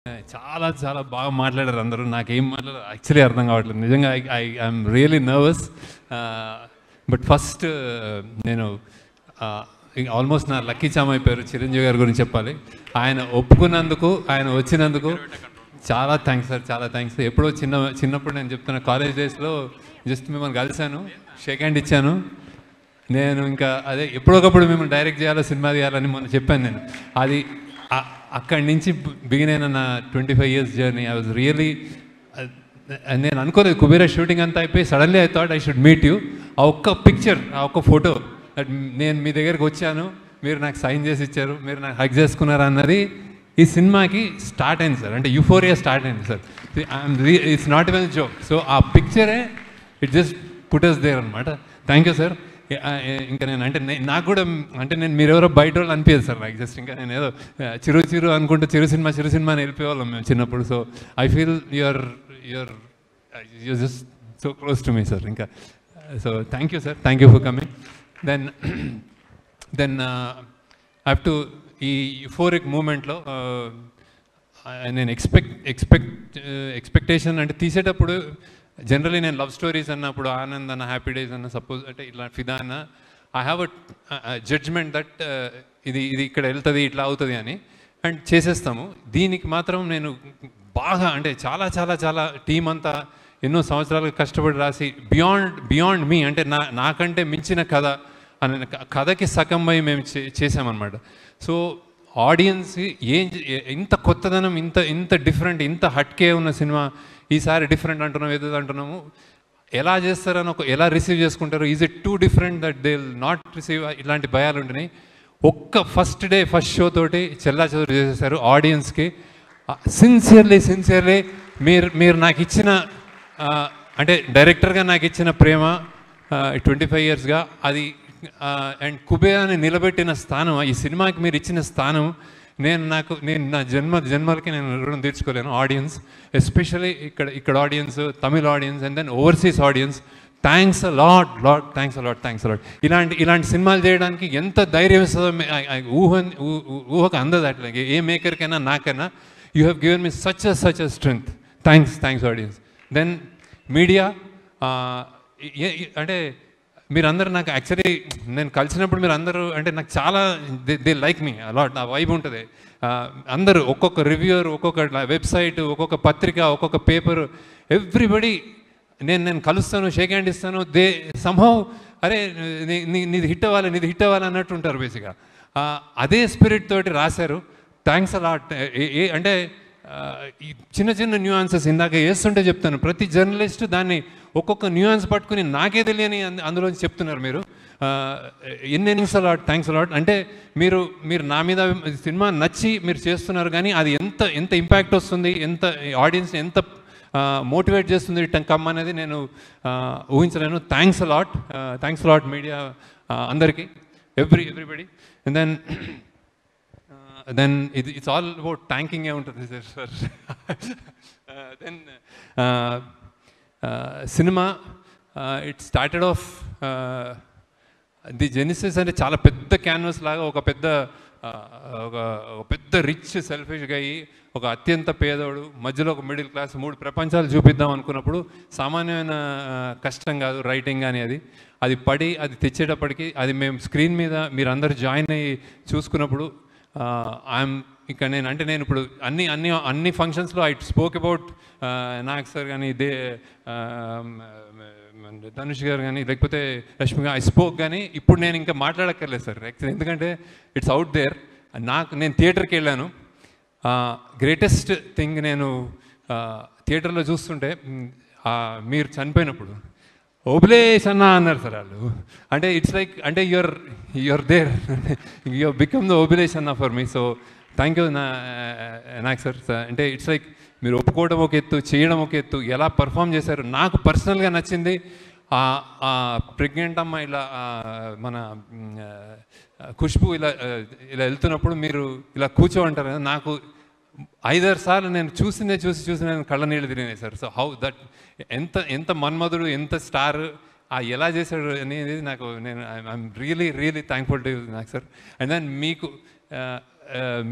చాలా చాలా బాగా మాట్లాడారు అందరూ. నాకేం మాట్లాడారు యాక్చువల్లీ అర్థం కావట్లేదు నిజంగా. I'm really nervous. But first నేను ఆల్మోస్ట్ నా లక్కీ చామ్ అయిపోయారు చిరంజీవి గారి గురించి చెప్పాలి. ఆయన ఒప్పుకున్నందుకు, ఆయన వచ్చినందుకు చాలా థ్యాంక్స్ సార్, చాలా థ్యాంక్స్. ఎప్పుడో చిన్నప్పుడు నేను చెప్తున్నా, కాలేజ్ డేస్లో జస్ట్ మిమ్మల్ని కలిశాను, షేక్ హ్యాండ్ ఇచ్చాను. నేను ఇంకా అదే ఎప్పుడొకప్పుడు మిమ్మల్ని డైరెక్ట్ చేయాలో, సినిమా తీయాలని మొన్న చెప్పాను నేను. అది అక్కడి నుంచి బిగిన్ అయిన నా 25 years journey. I was really, నేను అనుకోలేదు కుబేరా షూటింగ్ అంతా అయిపోయి suddenly I thought I should meet you. ఆ ఒక్క పిక్చర్, ఆ ఒక్క ఫోటో, నేను మీ దగ్గరికి వచ్చాను, మీరు నాకు సైన్ చేసి ఇచ్చారు, మీరు నాకు హగ్ చేసుకున్నారు అన్నది ఈ సినిమాకి స్టార్ట్ అయింది సార్. అంటే యూఫోరియా స్టార్ట్ అయింది sir. It's not even joke. So ఆ పిక్చరే it just put us there అనమాట. Thank you sir. ఇంకా నేను అంటే నాకు కూడా అంటే నేను మీరెవరో బయట వాళ్ళు అనిపించదు సార్ నాకు. జస్ట్ ఇంకా నేను ఏదో చిరు అనుకుంటూ చిరు సినిమా అని వెళ్ళిపోయేవాళ్ళం మేము చిన్నప్పుడు. So I feel you're just so close to me sir. ఇంకా so thank you sir, thank you for coming. Then I have to ఈ యూఫోరిక్ మూమెంట్లో నేను ఎక్స్పెక్టేషన్ అంటే తీసేటప్పుడు జనరలీ నేను లవ్ స్టోరీస్ అన్నప్పుడు, ఆనంద్ అన్న, హ్యాపీ డేస్ అన్న, సపోజ్ అంటే ఇట్లా ఫిదా అన్న, I have a judgement that ఇది ఇక్కడ వెళ్తుంది, ఇట్లా అవుతుంది అని, అండ్ చేసేస్తాము. దీనికి మాత్రం నేను బాగా అంటే చాలా చాలా చాలా టీం అంతా ఎన్నో సంవత్సరాలు కష్టపడి రాసి బియాండ్ మీ అంటే నాకంటే మించిన కథ అనే కథకి సకంబై మేము చేసామన్నమాట. సో ఆడియన్స్ ఇంత కొత్తదనం, ఇంత డిఫరెంట్, ఇంత హట్కే ఉన్న సినిమా ఈసారి డిఫరెంట్ అంటున్నాం, ఏదో అంటున్నాము. ఎలా చేస్తారని ఎలా రిసీవ్ చేసుకుంటారు, is it two different that they will not receive, ఇలాంటి భయాలు ఉంటున్నాయి. ఒక్క ఫస్ట్ షో తోటి చెల్లాచెదురు చేసేసారు ఆడియన్స్కి. సిన్సియర్లీ మీరు నాకు ఇచ్చిన అంటే డైరెక్టర్గా నాకు ఇచ్చిన ప్రేమ 25 yearsగా అది, అండ్ కుబేరాని నిలబెట్టిన స్థానం, ఈ సినిమాకి మీరు ఇచ్చిన స్థానం నేను నా జన్మలకి నేను రుణం తీర్చుకోలేను. ఆడియన్స్ ఎస్పెషల్లీ ఇక్కడ audience, Tamil audience, and then overseas audience, thanks a lot. ఇలాంటి సినిమాలు చేయడానికి ఎంత ధైర్యం ఇస్తుందో ఊహకు అందదు. అట్లా ఏ మేకర్కైనా నాకైనా you have given me such a strength. Thanks audience. Then media, అంటే మీరందరూ నాకు యాక్చువల్లీ నేను కలిసినప్పుడు మీరు అందరూ అంటే నాకు చాలా దే లైక్ మీ అలాట్. ఆ వైబ్ ఉంటుంది. అందరూ ఒక్కొక్క రివ్యూర్, ఒక్కొక్క వెబ్సైట్, ఒక్కొక్క పత్రిక, ఒక్కొక్క పేపరు, ఎవ్రీబడి నేను కలుస్తాను, షేక్ హ్యాండ్ ఇస్తాను. దే సంహౌ అరే నీది హిట్ అవ్వాలి అన్నట్టు ఉంటారు బేసిక్గా. అదే స్పిరిట్ తోటి రాశారు. Thanks a lot. అంటే చిన్న న్యూయాన్సెస్ ఇందాక వేస్తుంటే చెప్తాను, ప్రతి జర్నలిస్ట్ దాన్ని ఒక్కొక్క న్యూయాన్స్ పట్టుకుని నాకే తెలియని అందులోంచి చెప్తున్నారు మీరు. Thanks a lot. అంటే మీరు నా మీద సినిమా నచ్చి మీరు చేస్తున్నారు, కానీ అది ఎంత ఇంపాక్ట్ వస్తుంది, ఎంత ఆడియన్స్ని ఎంత మోటివేట్ చేస్తుంది కమ్ అనేది నేను ఊహించలేను. థ్యాంక్స్ అలాట్ మీడియా అందరికీ, everybody. And then it's all about thanking ఏ ఉంటుంది sir. Then cinema it started off the genesis అంటే చాలా పెద్ద క్యాన్వస్ లాగా, ఒక పెద్ద రిచ్ సెల్ఫిష్గా అయ్యి, ఒక అత్యంత పేదోడు, మధ్యలో ఒక మిడిల్ క్లాస్, 3 ప్రపంచాలు చూపిద్దాం అనుకున్నప్పుడు సామాన్యమైన కష్టం కాదు రైటింగ్ కానీ. అది పడి అది తెచ్చేటప్పటికి, అది మేము స్క్రీన్ మీద మీరందరూ జాయిన్ అయ్యి చూసుకున్నప్పుడు నేను ఇప్పుడు అన్ని ఫంక్షన్స్లో I spoke about Nag sir కానీ, ధనుష్ గారు కానీ, లేకపోతే రష్మి గారు, ఐ స్పోక్. కానీ ఇప్పుడు నేను ఇంకా మాట్లాడక్కర్లేదు సార్, ఎందుకంటే ఇట్స్ అవుట్ దేర్. నేను థియేటర్కి వెళ్ళాను. గ్రేటెస్ట్ థింగ్ నేను థియేటర్లో చూస్తుంటే, మీరు చనిపోయినప్పుడు ఓబులేష్ అన్న అన్నారు సార్ వాళ్ళు. అంటే ఇట్స్ లైక్ అంటే you're there, you're become the Obulesh అన్న for me. So thank you నాకు సార్. అంటే ఇట్స్ లైక్ మీరు ఒప్పుకోవడం ఒక ఎత్తు, చేయడం ఒక ఎత్తు, ఎలా పర్ఫామ్ చేశారు. నాకు పర్సనల్గా నచ్చింది ప్రెగ్నెంట్ అమ్మ ఇలా మన ఖుష్బు ఇలా వెళ్తున్నప్పుడు మీరు ఇలా కూర్చోంటారు కదా, నాకు 5-6 సార్లు నేను చూసి నేను కళ్ళ నీళ్ళు తిరిగినాయి సార్. సో హౌ దట్ ఎంత మన్మధుడు, ఎంత స్టార్, ఎలా చేశాడు అనేది నాకు ఐఎమ్ రియలీ థ్యాంక్ఫుల్ టు నాకు సార్. అండ్ దెన్ మీకు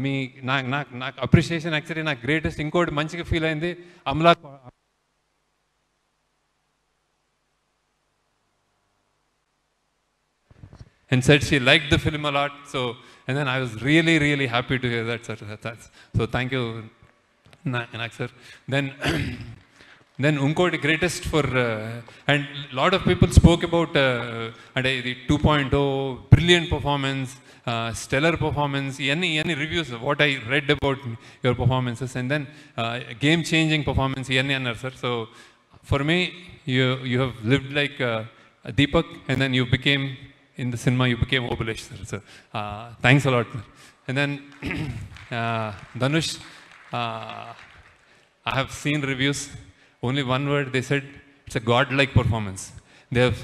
మీ నాకు అప్రిషియేషన్ యాక్చువల్లీ నాకు గ్రేటెస్ట్ ఇంకోటి మంచిగా ఫీల్ అయింది Amala and said she liked the film a lot. So, and then I was really, really happy to hear that, sir. So thank you, Nak sir. Then unkoti greatest for, and lot of people spoke about the 2.0, brilliant performance, stellar performance, any reviews of what I read about your performances, and then game-changing performance, sir. So for me, you have lived like Deepak, and then you became, in the cinema, you became Obalesh, sir. So, thanks a lot. And then, Dhanush, I have seen reviews. Only one word they said, it's a godlike performance. They have,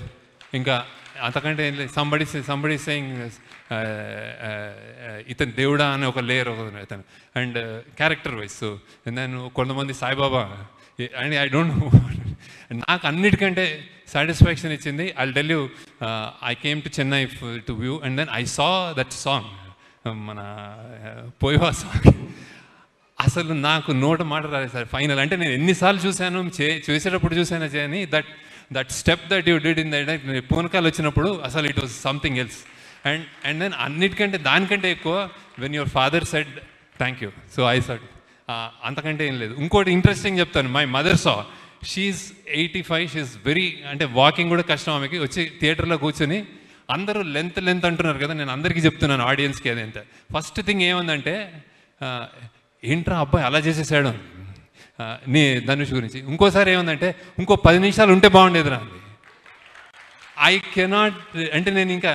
somebody saying, itan Devda ane oka layer itan, and character-wise. So, and then kontamandi Sai Baba, and I don't know. నాకు అన్నిటికంటే satisfaction ఇచ్చింది. I'll tell you, I came to Chennai to view, and then I saw that song, మన పోయివా song. అసలు నాకు నోట మాట రాలేదు సార్ ఫైనల్. అంటే నేను ఎన్నిసార్లు చూశాను, చేసేటప్పుడు చూసాను చేయని, that step that you did in that పూనకాలు వచ్చినప్పుడు అసలు it was something else. And then అన్నిటికంటే దానికంటే ఎక్కువ when your father said thank you, so I said, అంతకంటే ఏం లేదు. ఇంకోటి ఇంట్రెస్టింగ్ చెప్తాను, my mother saw, she's 85, she's very, అంటే వాకింగ్ కూడా కష్టం ఆమెకి. వచ్చి థియేటర్లో కూర్చొని అందరూ లెంత్ అంటున్నారు కదా, నేను అందరికీ చెప్తున్నాను ఆడియన్స్కి అదేంటే. ఫస్ట్ థింగ్ ఏముందంటే, ఏంట్రా అబ్బాయి అలా చేసేసాడు నీ ధనుష్ గురించి. ఇంకోసారి ఏముందంటే, ఇంకో 10 నిమిషాలు ఉంటే బాగుండేదిరా అండి. ఐ కెనాట్, అంటే నేను ఇంకా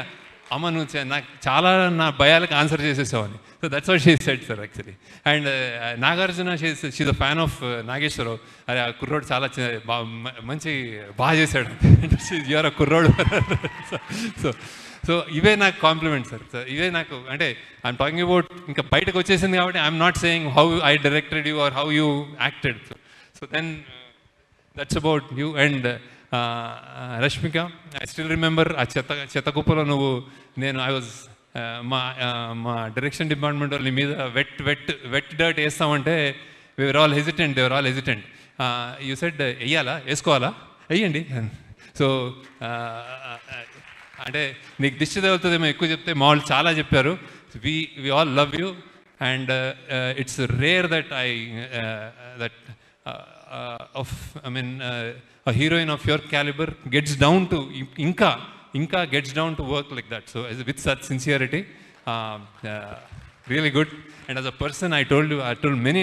అమ్మ నువ్వు నాకు చాలా నా భయాలకు ఆన్సర్ చేసేసావని. So that's what she said sir actually. And Nagarjuna, she's a fan of Nageswara Rao. అరే ఆ కుర్రోడు చాలా మంచి బాగా చేశాడు, యూఆర్ అ కుర్రోడు. సో ఇవే నాకు కాంప్లిమెంట్ సార్. ఇవే నాకు, అంటే ఐఎమ్ టాకింగ్ అబౌట్, ఇంకా బయటకు వచ్చేసింది కాబట్టి I'm not saying how I directed you or how you acted. So then that's about you. And Rashmika, I still remember ఆ చెత్త కుప్పలో నువ్వు, ఐ వాజ్, మా డైరెక్షన్ డిపార్ట్మెంట్ వాళ్ళ మీద వెట్ డర్ట్ వేస్తామంటే we were all hesitant. You said వెయ్యాలా, వేసుకోవాలా, వెయ్యండి. సో అంటే నీకు దిష్టి తగులుతుందేమో ఎక్కువ చెప్తే, మా వాళ్ళు చాలా చెప్పారు. We all love you, and it's rare that a heroine of your caliber gets down to inka gets down to work like that. So with such sincerity, really good. And as a person, I told many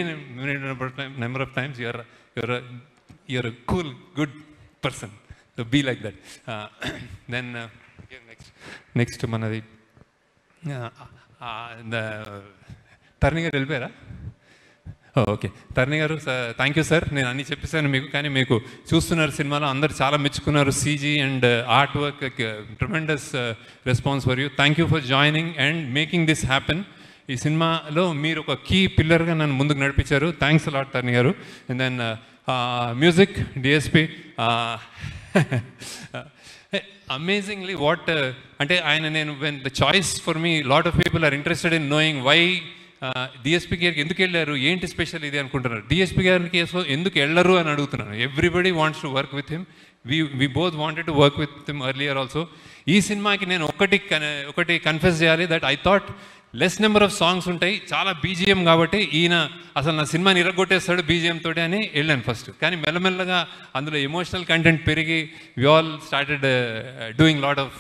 number of times, you're a cool, good person. So be like that. Then next manadi the Tarni garu velipara. Okay, Tarani garu, thank you sir. నేను అన్నీ చెప్పేశాను మీకు, కానీ మీకు చూస్తున్నారు సినిమాలో అందరు చాలా మెచ్చుకున్నారు. CG and art work, tremendous response for you. Thank you for joining and making this happen. ఈ సినిమాలో మీరు ఒక కీ పిల్లర్గా నన్ను ముందుకు నడిపించారు. Thanks a lot Tharani garu. And then music DSP, amazingly what, అంటే ఆయన, నేను when the choice for me, lot of people are interested in knowing why DSP గారికి ఎందుకు వెళ్ళారు, ఏంటి స్పెషల్ ఇది అనుకుంటున్నారు. డిఎస్పీ గారికి ఎందుకు వెళ్ళరు అని అడుగుతున్నాను. Everybody wants to work with him. We both wanted to work with him earlier also. ఈ సినిమాకి నేను ఒకటి కన్ఫెస్ చేయాలి, that I thought less number of songs ఉంటాయి, చాలా బీజిఎం కాబట్టి ఈయన అసలు నా సినిమాని ఇరగొట్టేస్తాడు బీజిఎం తోటి అని వెళ్ళాను ఫస్ట్. కానీ మెల్లమెల్లగా అందులో ఎమోషనల్ కంటెంట్ పెరిగి we all started doing lot of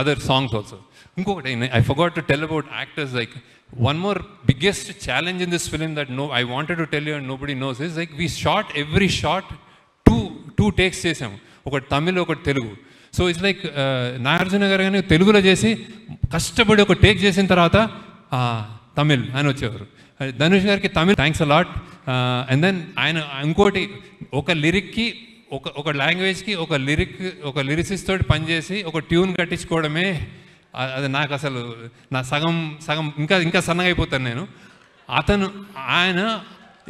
other songs also. ఇంకొకటి, I forgot to tell about actors. Like one more biggest challenge in this film that I wanted to tell you and nobody knows is, like, we shot every shot two takes చేసాము, ఒకటి తమిళ్ ఒకటి Telugu. So it's like Nagarjuna గారు కానీ తెలుగులో చేసి కష్టపడి ఒక take చేసిన తర్వాత తమిళ్ అని వచ్చేవారు. ధనుష్ గారికి Tamil, thanks a lot. And then ఆయన ఇంకోటి, ఒక లిరిక్కి ఒక లాంగ్వేజ్కి ఒక లిరిసిస్ట్ తోటి పనిచేసి ఒక ట్యూన్ కట్టించుకోవడమే, అది నాకు అసలు నా సగం ఇంకా సన్నగా అయిపోతాను నేను. ఆయన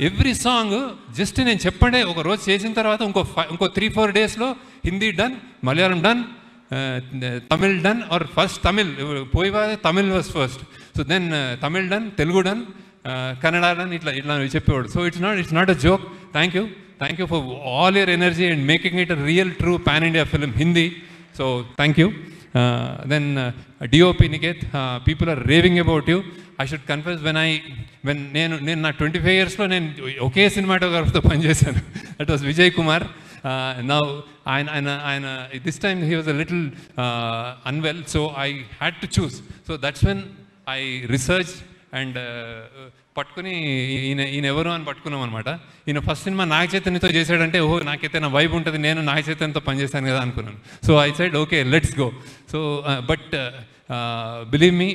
ఎవ్రీ సాంగ్ జస్ట్ నేను చెప్పండి ఒక రోజు చేసిన తర్వాత ఇంకో 3-4 డేస్లో Hindi done, Malayalam done, Tamil done, or first Tamil పోయివా, Tamil was first. So then Tamil done, Telugu done, Kannada done, ఇట్లా చెప్పేవాడు. So it's not a joke. Thank you for all your energy and making it a real true pan India film Hindi. So thank you. Then DOP Niket, people are raving about you. I should confess, when నేను నా 25 yearsలో నేను ఒకే సినిమాటోగ్రాఫర్తో పనిచేశాను. That was Vijay Kumar. Now ఆయన this time he was a little unwell, so I had to choose. So that's when I researched and పట్టుకుని ఈయన ఎవరు అని పట్టుకున్నాం అనమాట. ఈయన ఫస్ట్ సినిమా నాగ చైతన్యతో చేశాడంటే ఓహో నాకైతే నా వైబ్ ఉంటుంది, నేను నాగ చైతన్యతో పనిచేశాను కదా అనుకున్నాను. So I side okay let's go. So but believe me,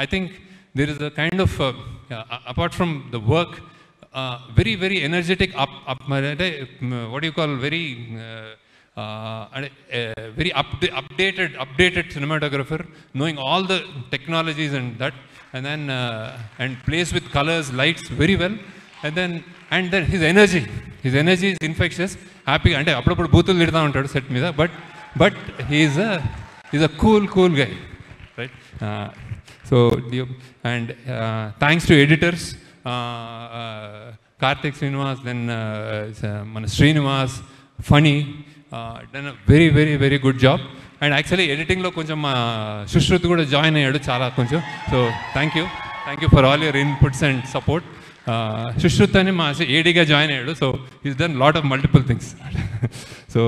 I think there is a kind of apart from the work, very energetic what do you call, very updated cinematographer, knowing all the technologies and that, and then and plays with colors, lights very well, and then his energy is infectious. Happy అంటే అప్పుడప్పుడు బూతులు తిడతా ఉంటాడు set మీద, but he is a cool guy, right? So and thanks to editors, Karthik Srinivas, then మన Srinivas, Phani, done a very good job. And actually ఎడిటింగ్లో కొంచెం మా సుశ్రుత్ కూడా జాయిన్ అయ్యాడు చాలా కొంచెం. So thank you for all your inputs and support. Sushruth అని మా ఏడీగా జాయిన్ అయ్యాడు. So is done lot of multiple things. So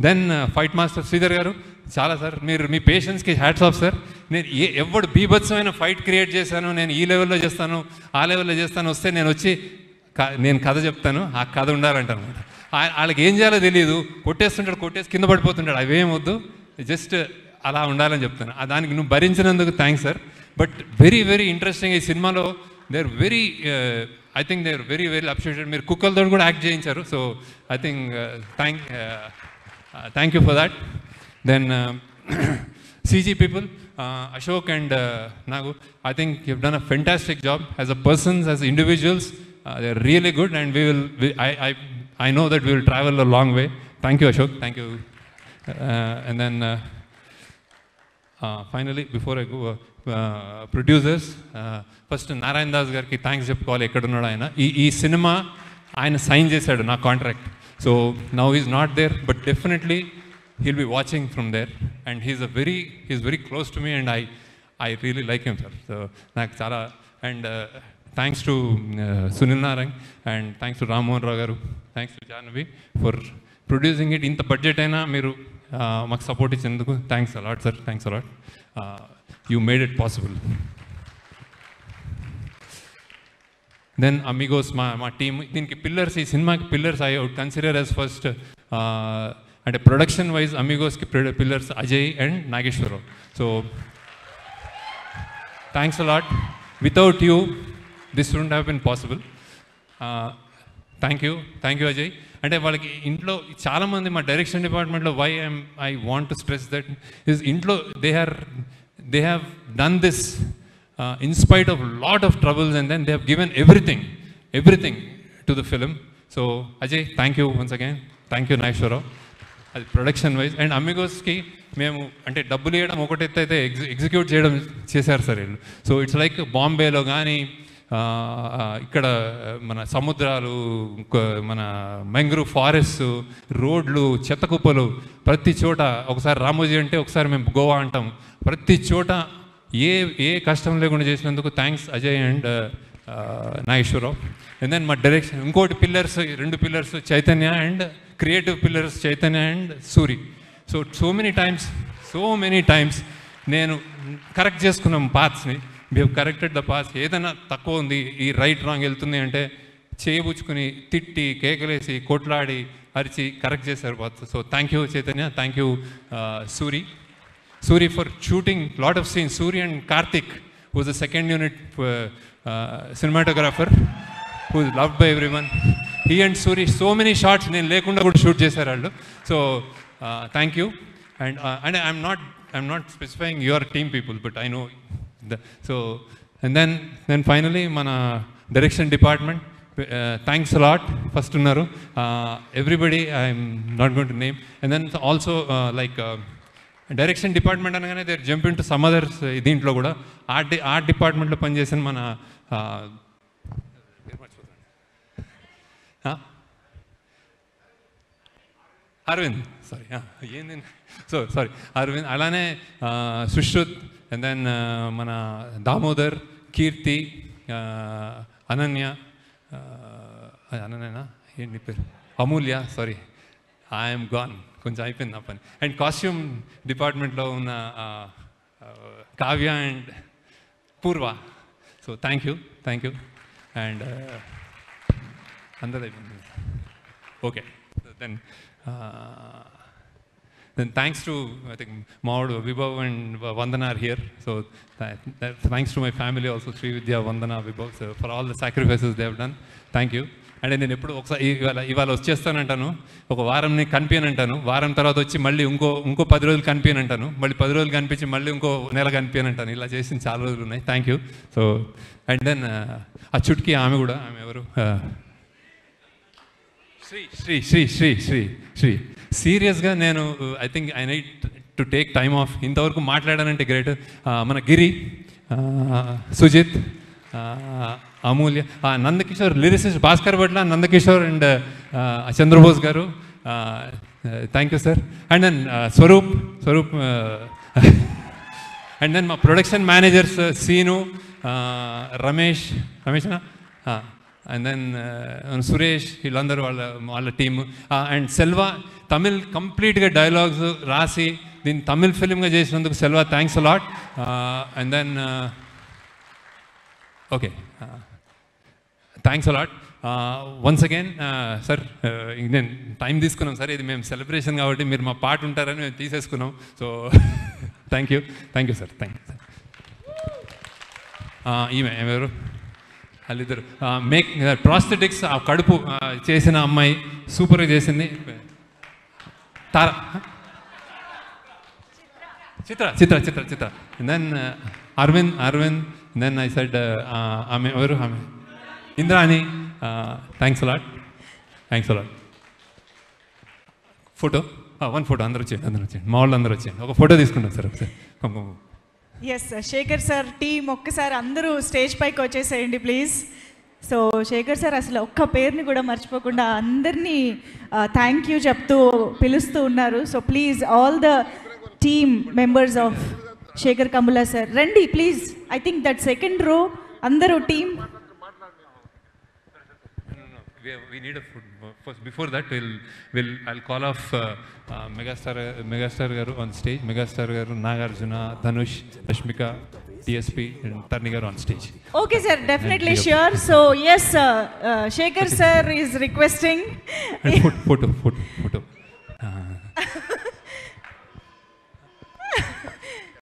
then fight master Sridhar garu, చాలా సార్ మీరు మీ పేషెన్స్కి హ్యాట్స్ ఆఫ్ సార్. నేను ఎవడు బీభత్సమైన ఫైట్ క్రియేట్ చేశాను, నేను ఈ లెవెల్లో చేస్తాను ఆ లెవెల్లో చేస్తాను, వస్తే నేను వచ్చి నేను కథ చెప్తాను, ఆ కథ ఉండాలంట అనమాట. వాళ్ళకి ఏం చేయాలో తెలియదు, కొట్టేసి కింద పడిపోతుంటాడు, అవేం వద్దు, జస్ట్ అలా ఉండాలని చెప్తాను. దానికి నువ్వు భరించినందుకు thanks sir. But very interesting ఈ సినిమాలో they are very, I think they are very appreciated. మీరు కుక్కలతో కూడా యాక్ట్ చేయించారు. So I think thank you for that. Then CG people, Ashok and Nagu, I think you've done a fantastic job as a persons, as individuals. They're really good, and I know that we will travel a long way. Thank you, Ashok. Thank you. And then finally, before I go, producers, first Narayan Das garki thanks చెప్పుకోవాలి. ఎక్కడున్నాడు ఆయన, ఈ cinema ఆయన sign చేశాడు నా contract. So now is not there, but definitely he'll be watching from there, and he's very close to me, and I really like him, sir. So నాకు చాలా, and thanks to Sunil Narang, and thanks to Ram Mohan Rao garu, thanks to Jahnavi for producing it. ఇంత budget అయినా మీరు మాకు support ఇచ్చేందుకు thanks a lot sir. Thanks a lot. You made it possible. Then Amigos, మా team, దీనికి pillars, ఈ సినిమాకి pillars I would consider as first, అంటే ప్రొడక్షన్ వైజ్ అమిగోస్కి pillars Ajay and Nageswara Rao. So thanks a lot. Without you this wouldn't have been possible. Thank you Ajay. అంటే వాళ్ళకి ఇంట్లో చాలామంది మా డైరెక్షన్ డిపార్ట్మెంట్లో I want to stress that is ఇంట్లో they have done this in spite of lot of troubles, and then they have given everything to the film. So Ajay, thank you once again. Thank you Naishwarao. అది production wise. And అమిగోస్కి మేము అంటే డబ్బులు వేయడం ఒకటైతే execute చేయడం చేశారు sir వీళ్ళు. So it's like బాంబేలో కానీ ఇక్కడ మన సముద్రాలు, మన మ్యాంగ్రూవ్ ఫారెస్ట్, రోడ్లు, చెత్త కుప్పలు, ప్రతి చోట, ఒకసారి రామోజీ అంటే ఒకసారి మేము గోవా అంటాం, ప్రతి చోట ఏ కష్టం లేకుండా చేసినందుకు thanks Ajay and Nageswara Rao. And then మా డైరెక్షన్ ఇంకోటి pillars, 2 pillars Chaitanya, and creative pillars Chaitanya and Suri. So many times నేను కరెక్ట్ చేసుకున్నాం పాత్స్ని. We have corrected the paths. ఏదైనా తక్కువ ఉంది, ఈ రైట్ రాంగ్ వెళ్తుంది అంటే చేయబుచ్చుకుని తిట్టి కేకలేసి కొట్లాడి అరిచి కరెక్ట్ చేశారు paths. So thank you Chaitanya, thank you Suri for shooting lot of scenes. Suri and Karthik, who was the second unit cinematographer, who is loved by everyone. He and Suri, so many shots నేను లేకుండా కూడా shoot చేశారు వాళ్ళు. So thank you. And I'm not specifying your team people, but I know so. And then finally మన direction department, thanks a lot. First ఉన్నారు everybody, I'm not going to name. And then also like direction department అనగానే they jump in to some others. దీంట్లో కూడా art డిపార్ట్మెంట్లో పనిచేసిన మన Aravind, sorry ఏంది sorry Aravind, అలానే సుశ్రుత్, అండ్ దెన్ మన దామోదర్, కీర్తి, అనన్య, అనన్యనా ఏంటి పేరు, అమూల్య, సారీ ఐఎమ్ గాన్, కొంచెం అయిపోయింది నా పని. అండ్ కాస్ట్యూమ్ డిపార్ట్మెంట్లో ఉన్న కావ్య అండ్ పూర్వ. సో థ్యాంక్ యూ అండ్ అందరూ అయిపోయింది. Okay, then thanks to, I think, Maud, Vibhav and Vandana are here. So thanks to my family also, Sri Vidya, Vandana, Vibhav, so for all the sacrifices they have done. Thank you. And నేను ఎప్పుడు ఒకసారి ఇవాళ వచ్చేస్తానంటాను, ఒక వారంని కనిపించనంటాను, వారం తర్వాత వచ్చి మళ్ళీ ఇంకో 10 రోజులు కనిపించనంటాను, మళ్ళీ 10 రోజులు కనిపించి మళ్ళీ ఇంకో నెల కనిపించనంటాను. ఇలా చేసిన చాలా రోజులు ఉన్నాయి. Thank you. So and then ఆ చుట్కి ఆమె కూడా, ఆమె ఎవరు, శ్రీ. సీరియస్గా నేను I think I need to take time off. ఇంతవరకు మాట్లాడానంటే గ్రేట్. మన Giri, Sujith, Amulya, Nandakishore, lyricist Bhaskar Bhatla, Nandakishore and Chandrabose garu, thank you sir. And then Swaroop and then మా ప్రొడక్షన్ మేనేజర్స్ సీను, రమేష్నా, అండ్ దెన్ సురేష్, వీళ్ళందరూ వాళ్ళ టీము. అండ్ సెల్వా, తమిళ్ కంప్లీట్గా డైలాగ్స్ రాసి దీన్ని తమిళ్ ఫిలింగా చేసినందుకు Selva, thanks a lot. And then okay, thanks a lot once again sir. నేను టైం తీసుకున్నాం సార్, ఇది మేము సెలబ్రేషన్ కాబట్టి మీరు మా పాట ఉంటారని మేము తీసేసుకున్నాం. So thank you sir, thank you sir. ఈమె ఎవరు, వాళ్ళిద్దరు ప్రాస్థెటిక్స్, ఆ కడుపు చేసిన అమ్మాయి సూపర్గా చేసింది. Tara, Chitra. Then Aravind, then I said ఆమె ఎవరు, ఆమె Indrani, thanks a lot. Photo, 1 photo, అందరూ వచ్చేయండి, మా వాళ్ళు అందరూ వచ్చేయండి, ఒక ఫోటో తీసుకుంటాం సార్ ఒకసారి. ఎస్, శేఖర్ సార్ టీం ఒక్కసారి అందరూ స్టేజ్ పైకి వచ్చేసేయండి ప్లీజ్. సో శేఖర్ సార్ అసలు ఒక్క పేరుని కూడా మర్చిపోకుండా అందరినీ థ్యాంక్ యూ చెప్తూ పిలుస్తూ ఉన్నారు. So please all the team members of Sekhar Kammula sir రండి please. I think that second row అందరూ team. We need a food. First, before that, I'll call off Megastar garu on stage. Megastar garu, Nagarjuna, Dhanush, Rashmika, DSP, and Tarni garu on stage. Okay, sir, definitely sure. So yes, Shekhar sir is requesting. And photo.